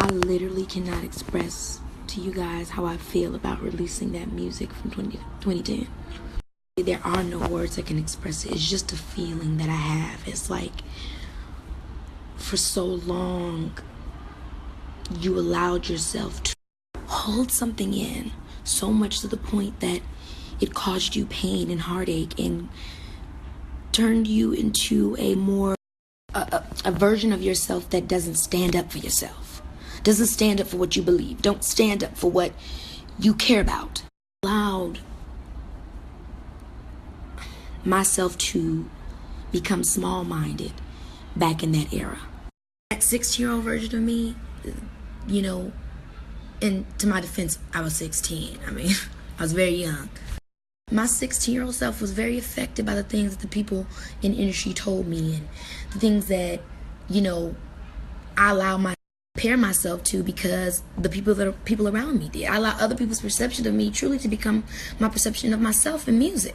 I literally cannot express to you guys how I feel about releasing that music from 2010. There are no words that can express it. It's just a feeling that I have. It's like for so long you allowed yourself to hold something in so much to the point that it caused you pain and heartache and turned you into a version of yourself that doesn't stand up for yourself, doesn't stand up for what you believe, don't stand up for what you care about. Allowed myself to become small-minded back in that era. That 16-year-old version of me, you know, and to my defense, I was 16. I mean, I was very young. My 16-year-old self was very affected by the things that the people in the industry told me and the things that, you know, I allowed my compare myself to because the people around me did. I allowed other people's perception of me truly to become my perception of myself in music.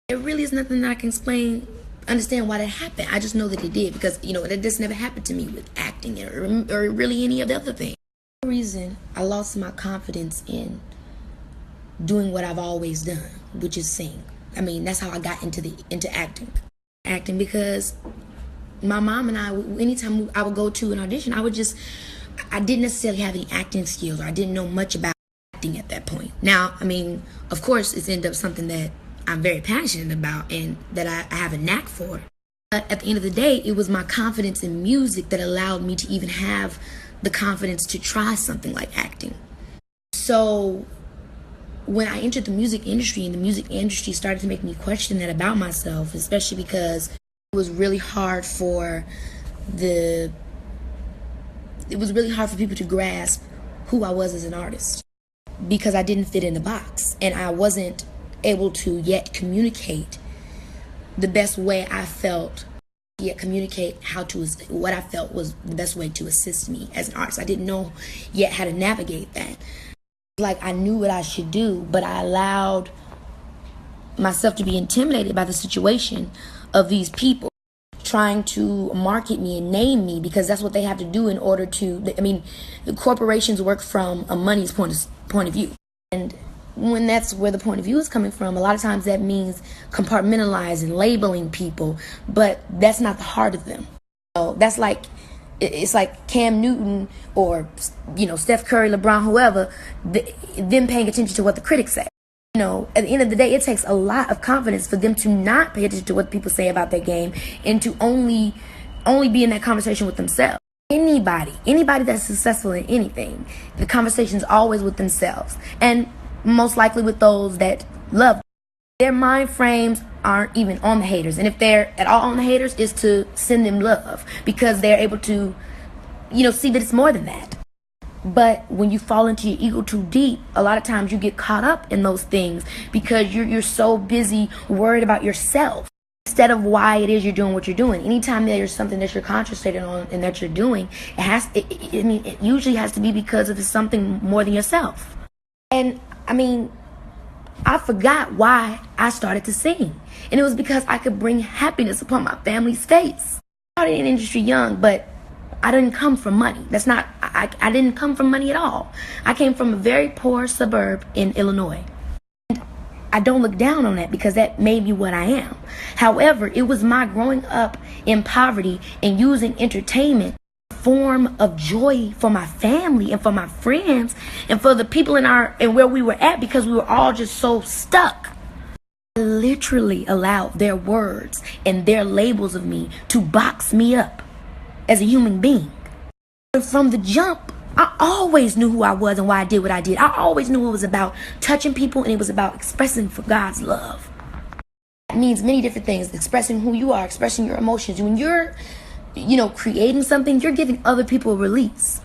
There really is nothing that I can understand why that happened. I just know that it did because, you know, that just never happened to me with acting or really any of the other things. For some reason, I lost my confidence in doing what I've always done, which is sing. I mean, that's how I got into acting. Acting because my mom and I, anytime I would go to an audition, I didn't necessarily have any acting skills, or I didn't know much about acting at that point. Now, I mean, of course, it's ended up something that I'm very passionate about and that I have a knack for. But at the end of the day, it was my confidence in music that allowed me to even have the confidence to try something like acting. So when I entered the music industry and the music industry started to make me question that about myself, especially because it was really hard for people to grasp who I was as an artist because I didn't fit in the box and I wasn't able to yet communicate the best way I felt, yet communicate what I felt was the best way to assist me as an artist. I didn't know yet how to navigate that. Like I knew what I should do, but I allowed myself to be intimidated by the situation of these people trying to market me and name me because that's what they have to do in order to, I mean, the corporations work from a money's point of view. And when that's where the point of view is coming from, a lot of times that means compartmentalizing, labeling people, but that's not the heart of them. So that's like, it's like Cam Newton or, you know, Steph Curry, LeBron, whoever, them paying attention to what the critics say. You know, at the end of the day, it takes a lot of confidence for them to not pay attention to what people say about their game and to only be in that conversation with themselves. Anybody that's successful in anything, the conversation is always with themselves. And most likely with those that love them. Their mind frames aren't even on the haters. And if they're at all on the haters, is to send them love because they're able to, you know, see that it's more than that. But when you fall into your ego too deep, a lot of times you get caught up in those things because you're so busy worried about yourself instead of why it is you're doing what you're doing. Anytime there's something that you're concentrating on and that you're doing, it usually has to be because of something more than yourself. And I mean, I forgot why I started to sing. And it was because I could bring happiness upon my family's face. I started in the industry young, but I didn't come from money. I didn't come from money at all. I came from a very poor suburb in Illinois. And I don't look down on that because that made me what I am. However, it was my growing up in poverty and using entertainment form of joy for my family and for my friends and for the people and where we were at because we were all just so stuck. I literally allowed their words and their labels of me to box me up as a human being. And from the jump, I always knew who I was and why I did what I did. I always knew it was about touching people and it was about expressing for God's love. It means many different things. Expressing who you are, expressing your emotions. When you're creating something, you're giving other people a release.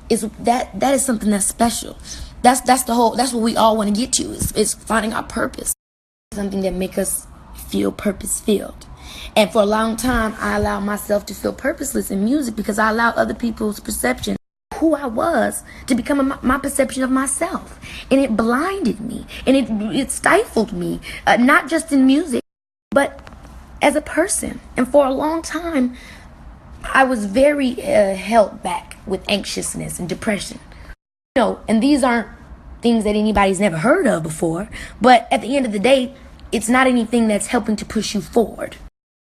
That is something that's special. That's what we all want to get to is finding our purpose. Something that make us feel purpose-filled. And for a long time, I allowed myself to feel purposeless in music because I allowed other people's perception of who I was to become my perception of myself. And it blinded me. And it stifled me, not just in music, but as a person. And for a long time, I was very held back with anxiousness and depression. And these aren't things that anybody's never heard of before, but at the end of the day, it's not anything that's helping to push you forward.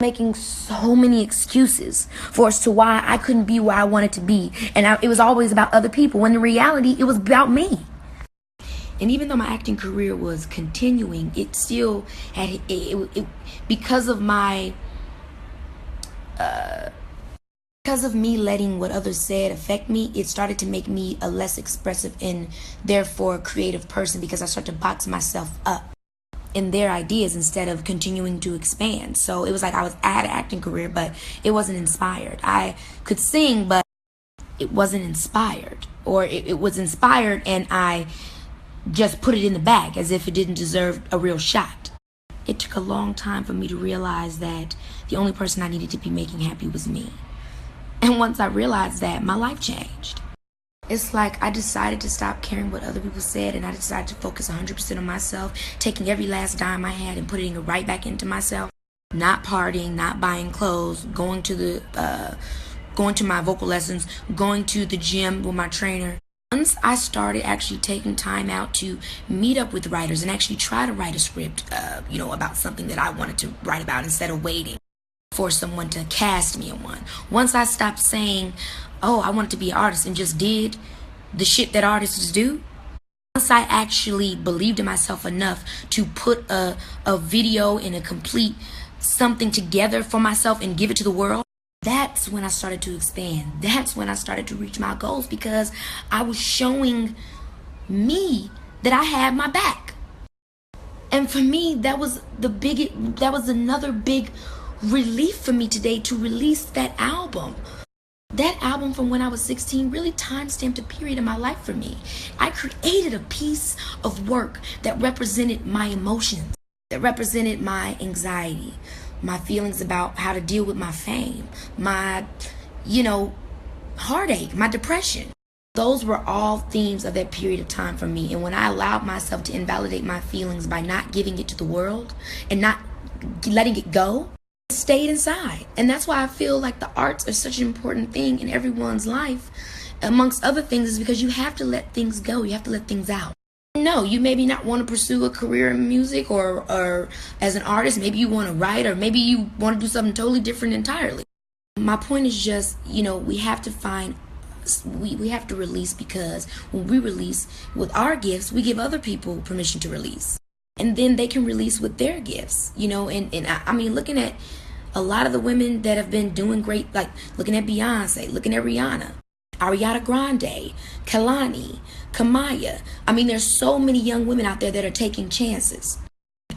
Making so many excuses for as to why I couldn't be where I wanted to be, and it was always about other people, when in reality, it was about me. And even though my acting career was continuing, it still had, because of my, because of me letting what others said affect me, it started to make me a less expressive and therefore creative person, because I started to box myself up in their ideas instead of continuing to expand. So it was like I had an acting career, but it wasn't inspired. I could sing, but it wasn't inspired. Or it was inspired and I just put it in the bag as if it didn't deserve a real shot. It took a long time for me to realize that the only person I needed to be making happy was me. And once I realized that, my life changed. It's like I decided to stop caring what other people said, and I decided to focus 100% on myself, taking every last dime I had and putting it right back into myself. Not partying, not buying clothes, going to my vocal lessons, going to the gym with my trainer. Once I started actually taking time out to meet up with writers and actually try to write a script, about something that I wanted to write about instead of waiting for someone to cast me in one. Once I stopped saying, oh, I wanted to be an artist, and just did the shit that artists do. Once I actually believed in myself enough to put a video and a complete something together for myself and give it to the world, that's when I started to expand. That's when I started to reach my goals, because I was showing me that I had my back. And for me, that was another big relief for me today, to release that album. That album from when I was 16 really time-stamped a period in my life for me. I created a piece of work that represented my emotions, that represented my anxiety, my feelings about how to deal with my fame, my, heartache, my depression. Those were all themes of that period of time for me. And when I allowed myself to invalidate my feelings by not giving it to the world and not letting it go, it stayed inside. And that's why I feel like the arts are such an important thing in everyone's life, amongst other things, is because you have to let things go. You have to let things out. No, you maybe not want to pursue a career in music or as an artist. Maybe you want to write, or maybe you want to do something totally different entirely. My point is just, we have to find, we have to release, because when we release with our gifts, we give other people permission to release. And then they can release with their gifts, and I mean, looking at a lot of the women that have been doing great, like looking at Beyonce, looking at Rihanna, Ariana Grande, Kehlani, Kamaya. I mean, there's so many young women out there that are taking chances.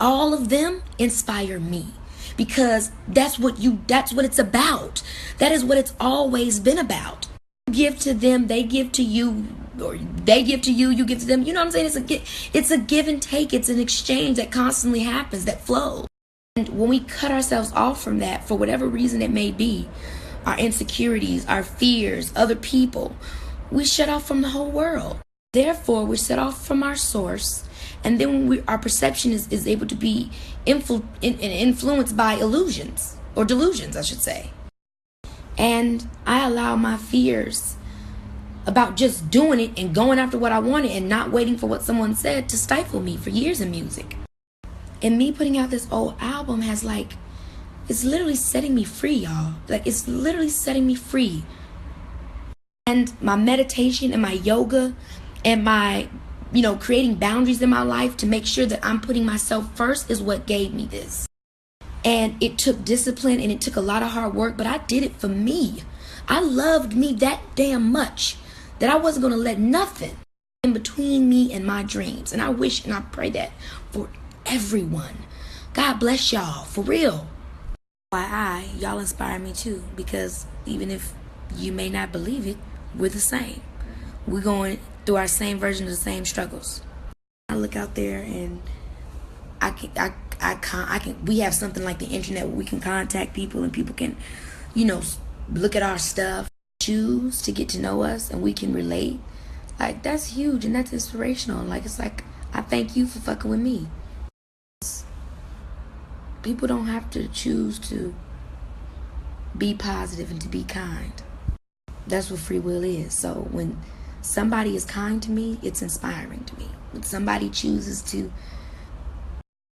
All of them inspire me, because that's what it's about. That is what it's always been about. You give to them, they give to you, or they give to you, you give to them. You know what I'm saying? It's a give and take. It's an exchange that constantly happens, that flows. And when we cut ourselves off from that, for whatever reason it may be, our insecurities, our fears, other people, we shut off from the whole world. Therefore, we're set off from our source, and then our perception is able to be influenced by illusions, or delusions, I should say. And I allow my fears about just doing it and going after what I wanted and not waiting for what someone said to stifle me for years in music. And me putting out this old album has it's literally setting me free, y'all. It's literally setting me free. And my meditation and my yoga and my, creating boundaries in my life to make sure that I'm putting myself first is what gave me this. And it took discipline and it took a lot of hard work, but I did it for me. I loved me that damn much that I wasn't going to let nothing in between me and my dreams. And I wish and I pray that everyone. God bless y'all, for real. Y'all inspire me too, because even if you may not believe it, we're the same. We're going through our same version of the same struggles. I look out there and we have something like the internet where we can contact people and people can, look at our stuff, choose to get to know us, and we can relate. That's huge and that's inspirational. It's like, I thank you for fucking with me. People don't have to choose to be positive and to be kind. That's what free will is. So when somebody is kind to me, it's inspiring to me. When somebody chooses to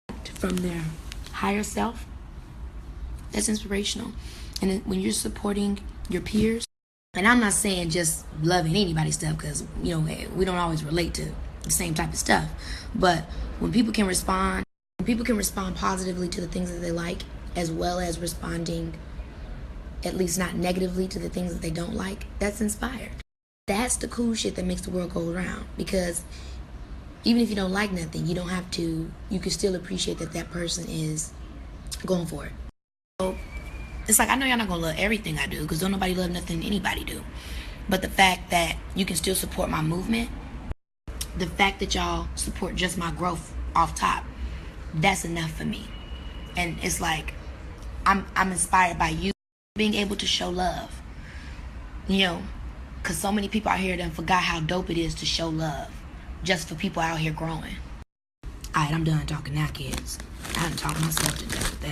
act from their higher self, that's inspirational. And when you're supporting your peers, and I'm not saying just loving anybody's stuff, because we don't always relate to the same type of stuff, but when people can respond positively to the things that they like, as well as responding at least not negatively to the things that they don't like, that's inspired. That's the cool shit that makes the world go around. Because even if you don't like nothing, you don't have to, you can still appreciate that that person is going for it. So it's like, I know y'all not gonna love everything I do, because don't nobody love nothing anybody do. But the fact that you can still support my movement, the fact that y'all support just my growth off top, that's enough for me. And it's like, I'm inspired by you being able to show love. Because so many people out here done forgot how dope it is to show love just for people out here growing. Alright, I'm done talking now, kids. I done talked myself to death with that.